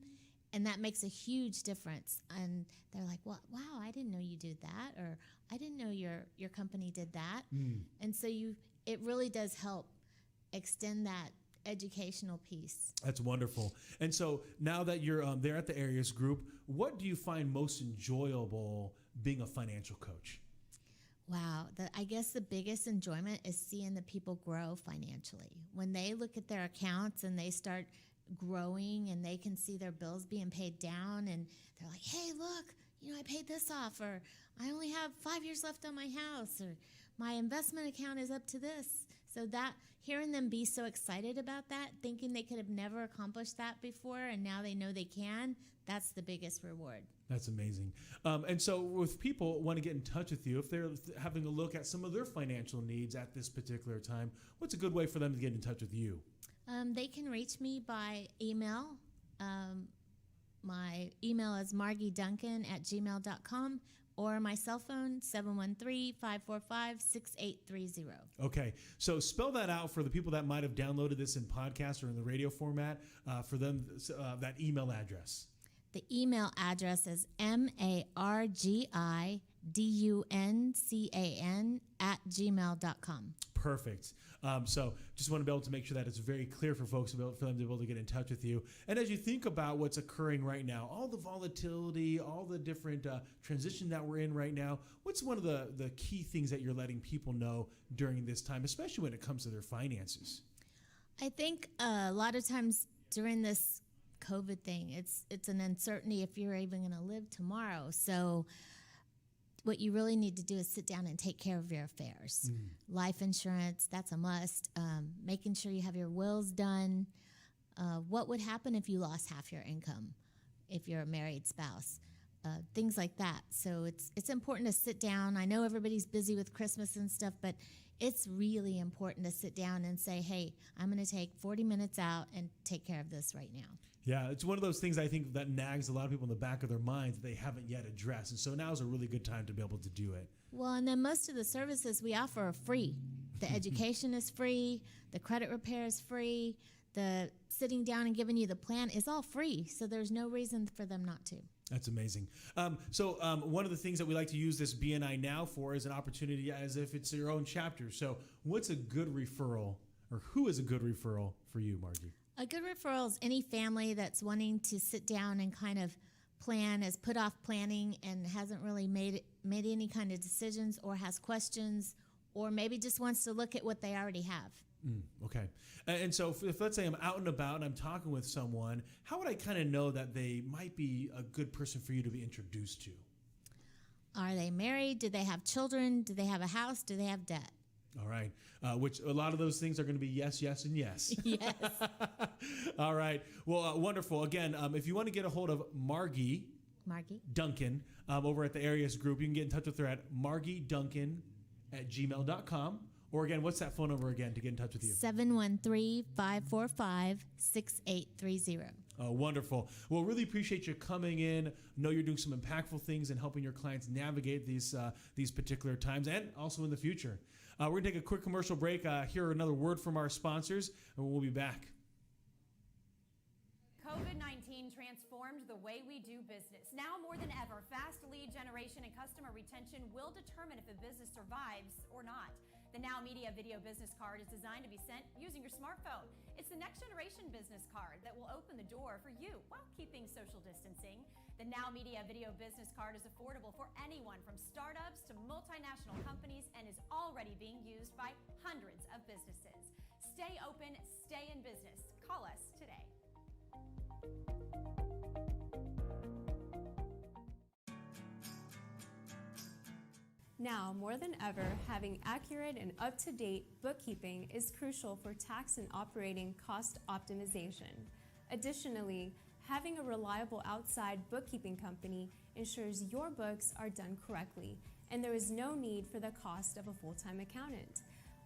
L: and that makes a huge difference. And they're like, well, wow, I didn't know you did that, or I didn't know your company did that. And so it really does help extend that educational piece.
D: That's wonderful. And so now that you're there at the Arius Group, what do you find most enjoyable being a financial coach?
L: Wow. I guess the biggest enjoyment is seeing the people grow financially. When they look at their accounts and they start growing and they can see their bills being paid down, and they're like, hey, look, I paid this off, or I only have 5 years left on my house, or my investment account is up to this. So that hearing them be so excited about that, thinking they could have never accomplished that before and now they know they can, that's the biggest reward.
D: That's amazing. And so if people want to get in touch with you, if they're having a look at some of their financial needs at this particular time, what's a good way for them to get in touch with you?
L: They can reach me by email. My email is margieduncan@gmail.com, or my cell phone, 713-545-6830.
D: Okay, so spell that out for the people that might have downloaded this in podcast or in the radio format, for them, that email address.
L: The email address is margiduncan@gmail.com.
D: Perfect. So just want to be able to make sure that it's very clear for folks, for them to be able to get in touch with you. And as you think about what's occurring right now, all the volatility, all the different transition that we're in right now, what's one of the key things that you're letting people know during this time, especially when it comes to their finances?
L: I think a lot of times during this COVID thing, it's an uncertainty if you're even going to live tomorrow. So what you really need to do is sit down and take care of your affairs. Life insurance, that's a must. Making sure you have your wills done. What would happen if you lost half your income if you're a married spouse? Things like that. So it's important to sit down. I know everybody's busy with Christmas and stuff, but it's really important to sit down and say, hey, I'm going to take 40 minutes out and take care of this right now.
D: Yeah, it's one of those things I think that nags a lot of people in the back of their minds that they haven't yet addressed. And so now is a really good time to be able to do it.
L: Well, and then most of the services we offer are free. The education is free. The credit repair is free. The sitting down and giving you the plan is all free. So there's no reason for them not to.
D: That's amazing. So one of the things that we like to use this BNI Now for is an opportunity as if it's your own chapter. So what's a good referral, or who is a good referral for you, Margie?
L: A good referral is any family that's wanting to sit down and kind of plan, has put off planning and hasn't really made any kind of decisions, or has questions, or maybe just wants to look at what they already have.
D: Okay. And so if let's say I'm out and about and I'm talking with someone, how would I kind of know that they might be a good person for you to be introduced to?
L: Are they married? Do they have children? Do they have a house? Do they have debt?
D: All right. Which a lot of those things are going to be yes, yes, and yes.
L: Yes.
D: All right. Well, wonderful. Again, if you want to get a hold of Margie Duncan over at the Arias Group, you can get in touch with her at margieduncan@gmail.com. Or again, what's that phone number again to get in touch with you?
L: 713-545-6830.
D: Oh, wonderful. Well, really appreciate you coming in. I know you're doing some impactful things and helping your clients navigate these particular times and also in the future. We're going to take a quick commercial break, hear another word from our sponsors, and we'll be back.
F: COVID-19 transformed the way we do business. Now more than ever, fast lead generation and customer retention will determine if a business survives or not. The NowMedia video business card is designed to be sent using your smartphone. It's the next generation business card that will open the door for you while keeping social distancing. The NowMedia video business card is affordable for anyone from startups to multinational companies and is already being used by hundreds of businesses. Stay open, stay in business. Call us today.
G: Now, more than ever, having accurate and up-to-date bookkeeping is crucial for tax and operating cost optimization. Additionally, having a reliable outside bookkeeping company ensures your books are done correctly, and there is no need for the cost of a full-time accountant.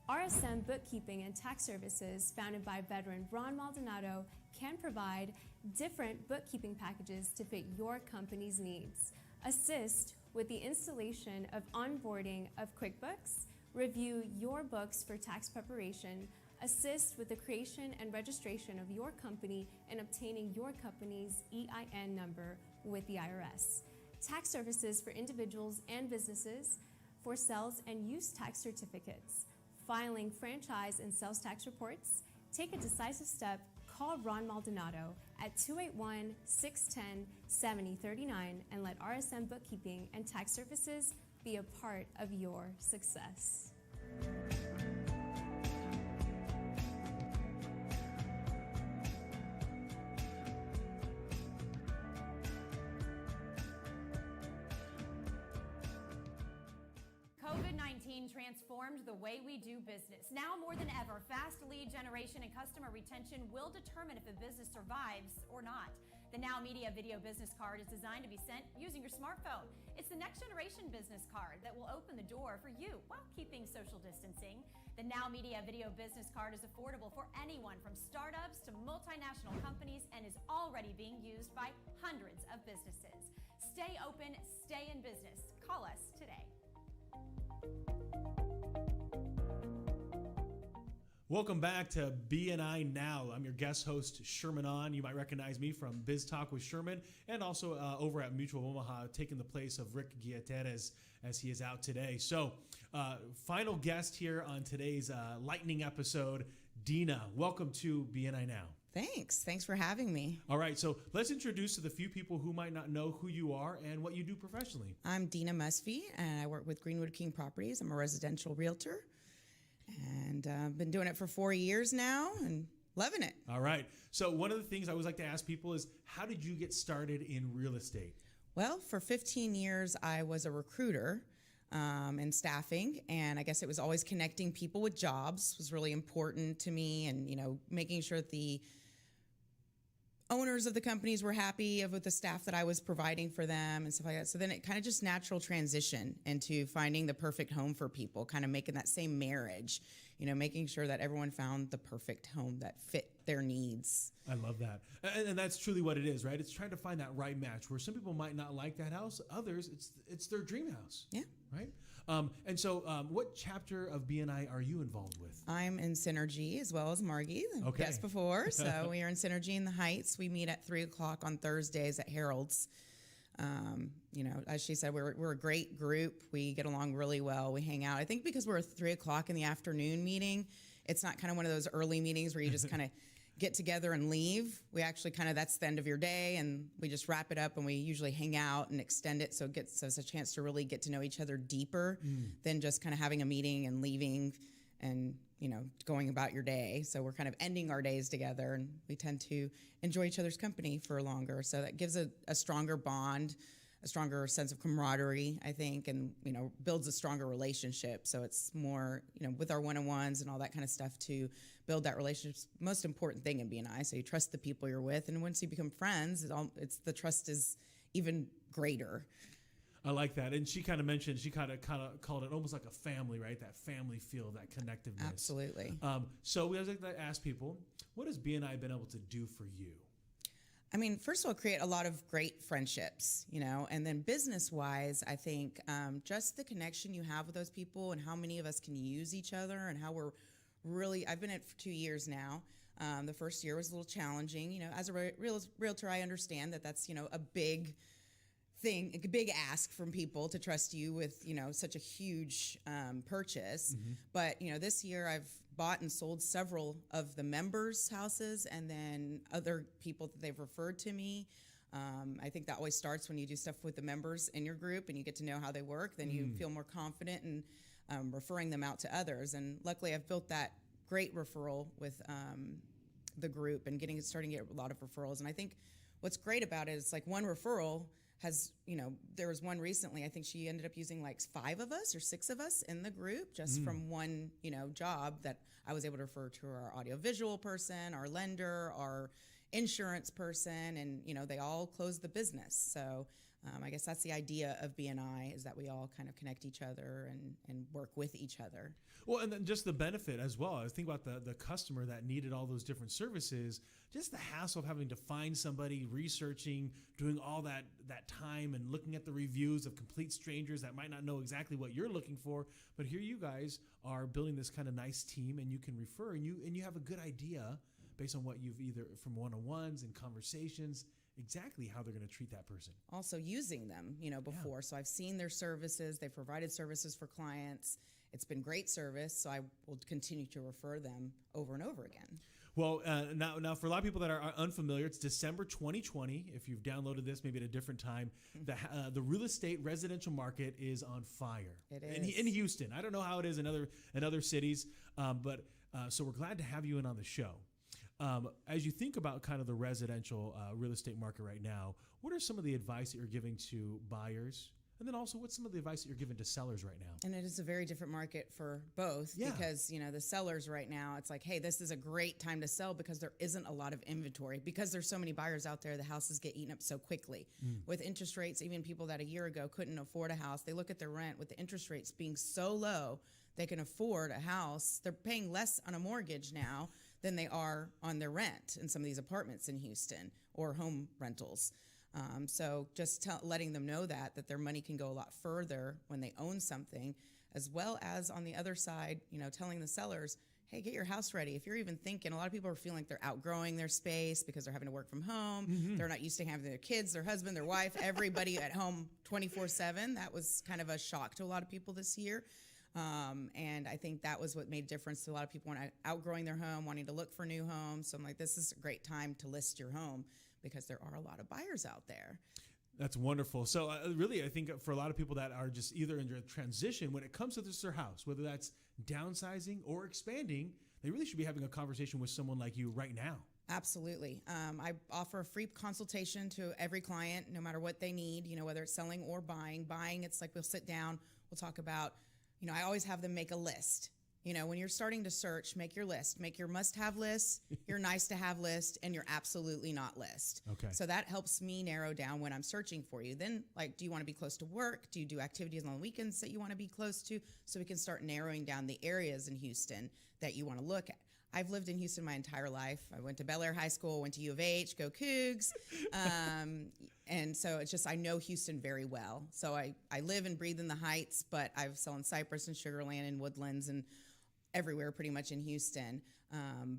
G: RSM Bookkeeping and Tax Services, founded by veteran Ron Maldonado, can provide different bookkeeping packages to fit your company's needs. Assist with the installation of onboarding of QuickBooks, review your books for tax preparation, assist with the creation and registration of your company and obtaining your company's EIN number with the IRS. Tax services for individuals and businesses, for sales and use tax certificates, filing franchise and sales tax reports. Take a decisive step. Call Ron Maldonado at 281-610-7039 and let RSM Bookkeeping and Tax Services be a part of your success.
F: COVID-19 transformed the way we do business. Now more than ever, fast lead generation and customer retention will determine if a business survives or not. The NowMedia video business card is designed to be sent using your smartphone. It's the next generation business card that will open the door for you while keeping social distancing. The NowMedia video business card is affordable for anyone from startups to multinational companies and is already being used by hundreds of businesses. Stay open, stay in business. Call us today.
D: Welcome back to BNI Now. I'm your guest host, Sherman On. You might recognize me from Biz Talk with Sherman and also over at Mutual Omaha, taking the place of Rick Gutierrez as he is out today. So, final guest here on today's lightning episode, Dina. Welcome to BNI Now.
M: Thanks for having me.
D: All right, so let's introduce to the few people who might not know who you are and what you do professionally.
M: I'm Dina Musfie, and I work with Greenwood King Properties. I'm a residential realtor, and I've been doing it for 4 years now and loving it.
D: All right, so one of the things I always like to ask people is, how did you get started in real estate?
M: Well, for 15 years, I was a recruiter in staffing, and I guess it was always connecting people with jobs was really important to me, and making sure that the owners of the companies were happy with the staff that I was providing for them and stuff like that. So then it kind of just natural transition into finding the perfect home for people, kind of making that same marriage, making sure that everyone found the perfect home that fit their needs.
D: I love that. And that's truly what it is, right? It's trying to find that right match where some people might not like that house. Others, it's their dream house.
M: Yeah.
D: Right? And so what chapter of BNI are you involved with?
M: I'm in Synergy as well as Margie,
D: okay.
M: Guest before. So we are in Synergy in the Heights. We meet at 3 o'clock on Thursdays at Harold's. As she said, we're a great group. We get along really well. We hang out. I think because we're a 3 o'clock in the afternoon meeting, it's not kind of one of those early meetings where you just kind of get together and leave. We actually that's the end of your day, and we just wrap it up, and we usually hang out and extend it so it gives us a chance to really get to know each other deeper than just kind of having a meeting and leaving and going about your day. So we're kind of ending our days together, and we tend to enjoy each other's company for longer. So that gives a stronger bond, a stronger sense of camaraderie, I think, and builds a stronger relationship. So it's more with our one-on-ones and all that kind of stuff to build that relationship. Most important thing in BNI. So you trust the people you're with, and once you become friends, the trust is even greater.
D: I like that. And she kind of mentioned, she kind of called it almost like a family, right? That family feel, that connectiveness.
M: Absolutely.
D: So we always like to ask people, what has BNI been able to do for you?
M: I mean, first of all, create a lot of great friendships, and then business-wise, I think just the connection you have with those people and how many of us can use each other and how we're really, I've been in it for 2 years now. The first year was a little challenging. As a realtor, I understand that that's, a big thing, a big ask from people to trust you with, such a huge purchase. Mm-hmm. But, this year I've bought and sold several of the members' houses and then other people that they've referred to me. I think that always starts when you do stuff with the members in your group and you get to know how they work. Then you feel more confident in referring them out to others. And luckily I've built that great referral with the group and starting to get a lot of referrals. And I think what's great about it is like one referral has, there was one recently, I think she ended up using like 5 of us or 6 of us in the group just from one, job that I was able to refer to our audiovisual person, our lender, our insurance person, and, they all closed the business. So I guess that's the idea of BNI, is that we all kind of connect each other and work with each other.
D: Well, and then just the benefit as well. I was thinking about the customer that needed all those different services, just the hassle of having to find somebody, researching, doing all that time and looking at the reviews of complete strangers that might not know exactly what you're looking for. But here you guys are building this kind of nice team, and you can refer, and you have a good idea based on what you've either from one-on-ones and conversations, exactly how they're going to treat that person.
M: Also using them, before. Yeah. So I've seen their services. They've provided services for clients. It's been great service, so I will continue to refer them over and over again.
D: Well, now for a lot of people that are unfamiliar, it's December 2020. If you've downloaded this maybe at a different time, the real estate residential market is on fire.
M: It is.
D: In Houston. I don't know how it is in other cities, but so we're glad to have you in on the show. As you think about kind of the residential real estate market right now, what are some of the advice that you're giving to buyers And then also, what's some of the advice that you're giving to sellers right now?
M: And it is a very different market for both because, the sellers right now, it's like, hey, this is a great time to sell because there isn't a lot of inventory. Because there's so many buyers out there, the houses get eaten up so quickly. With interest rates, even people that a year ago couldn't afford a house, they look at their rent with the interest rates being so low, they can afford a house. They're paying less on a mortgage now than they are on their rent in some of these apartments in Houston or home rentals. So just letting them know that their money can go a lot further when they own something, as well as on the other side, telling the sellers, hey, get your house ready. If you're even thinking, a lot of people are feeling like they're outgrowing their space because they're having to work from home. They're not used to having their kids, their husband, their wife, everybody at home 24/7. That was kind of a shock to a lot of people this year. And I think that was what made a difference to a lot of people outgrowing their home, wanting to look for new homes. So I'm like, this is a great time to list your home because there are a lot of buyers out there.
D: That's wonderful. So really, I think for a lot of people that are just either in their transition, when it comes to their house, whether that's downsizing or expanding, they really should be having a conversation with someone like you right now.
M: Absolutely. I offer a free consultation to every client, no matter what they need, whether it's selling or buying. Buying, it's like we'll sit down, we'll talk about, I always have them make a list. When you're starting to search, make your list. Make your must-have list, your nice-to-have list, and your absolutely not list.
D: Okay.
M: So that helps me narrow down when I'm searching for you. Then, do you want to be close to work? Do you do activities on the weekends that you want to be close to? So we can start narrowing down the areas in Houston that you want to look at. I've lived in Houston my entire life. I went to Bel Air High School, went to U of H, go Cougs. And so it's just, I know Houston very well. So I live and breathe in the Heights, but I've sold in Cypress and Sugar Land and Woodlands and everywhere pretty much in Houston.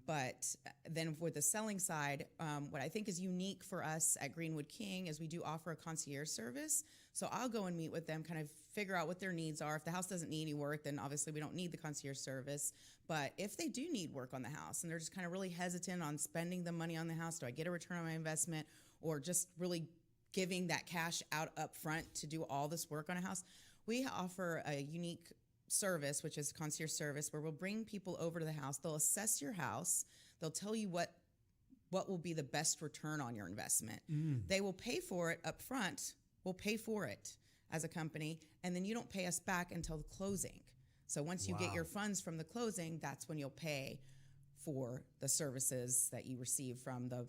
M: But then with the selling side, what I think is unique for us at Greenwood King is we do offer a concierge service. So I'll go and meet with them, kind of figure out what their needs are. If the house doesn't need any work, then obviously we don't need the concierge service. But if they do need work on the house and they're just kind of really hesitant on spending the money on the house, do I get a return on my investment, or just really giving that cash out up front to do all this work on a house, we offer a unique service, which is concierge service, where we'll bring people over to the house. They'll assess your house. They'll tell you what will be the best return on your investment. They will pay for it up front. We'll pay for it as a company, and then you don't pay us back until the closing. So once you get your funds from the closing, that's when you'll pay for the services that you receive from the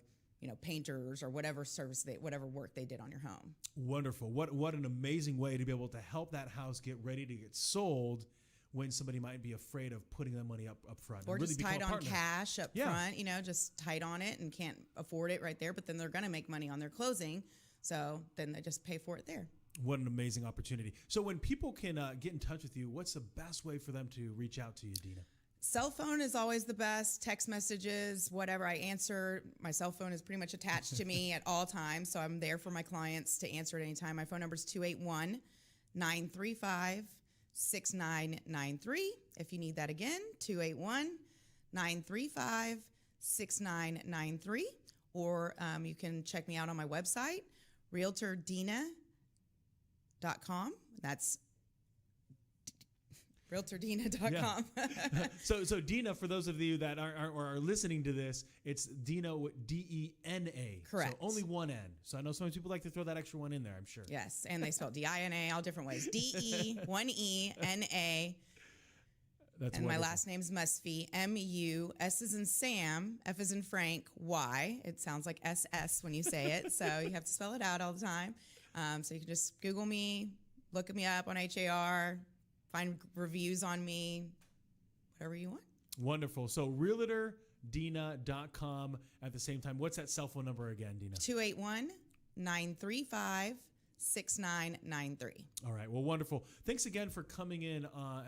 M: painters or whatever whatever work they did on your home.
D: Wonderful. What an amazing way to be able to help that house get ready to get sold when somebody might be afraid of putting that money up front.
M: Or
D: really
M: just tight on cash up front, just tight on it and can't afford it right there, but then they're going to make money on their closing. So then they just pay for it there.
D: What an amazing opportunity. So when people can get in touch with you, what's the best way for them to reach out to you, Dina?
M: Cell phone is always the best. Text messages, whatever I answer. My cell phone is pretty much attached to me at all times, so I'm there for my clients to answer at any time. My phone number is 281-935-6993. If you need that again, 281-935-6993. Or you can check me out on my website, realtordina.com. That's realtordina.com.
D: Yeah. So Dina, for those of you that are listening to this, it's Dina with D-E-N-A.
M: Correct.
D: So only one N. So I know some people like to throw that extra one in there, I'm sure.
M: Yes, and they spell D-I-N-A all different ways. D-E-1-E-N-A.
D: That's
M: and
D: wonderful.
M: My last name's Musfie, M-U, S as in Sam, F as in Frank, Y. It sounds like S-S when you say it, so you have to spell it out all the time. So you can just Google me, look me up on HAR, find reviews on me, whatever you want.
D: Wonderful. So realtordina.com at the same time. What's that cell phone number again, Dina?
M: 281-935-6993.
D: All right. Well, wonderful. Thanks again for coming in